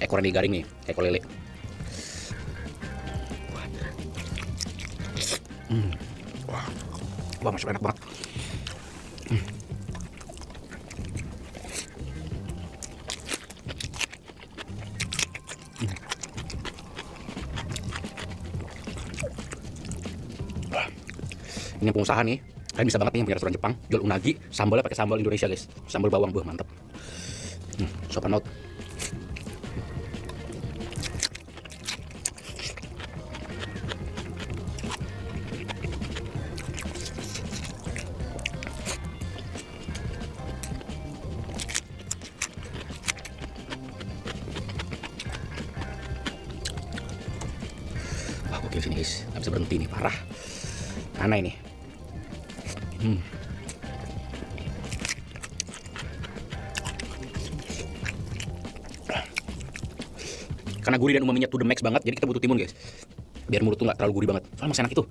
ekornya garing nih, ekor lele. Wah, masih enak banget. Ini pengusaha nih, kalian bisa banget nih punya restoran Jepang, jual unagi, sambalnya pakai sambal Indonesia guys, sambal bawang, mantap. Sopan laut. Wah, gokil sini guys, nggak bisa berhenti nih, parah. Aneh ini. Karena gurih dan umaminya tuh the max banget, jadi kita butuh timun guys, biar mulut tuh nggak terlalu gurih banget. Soalnya masih enak itu.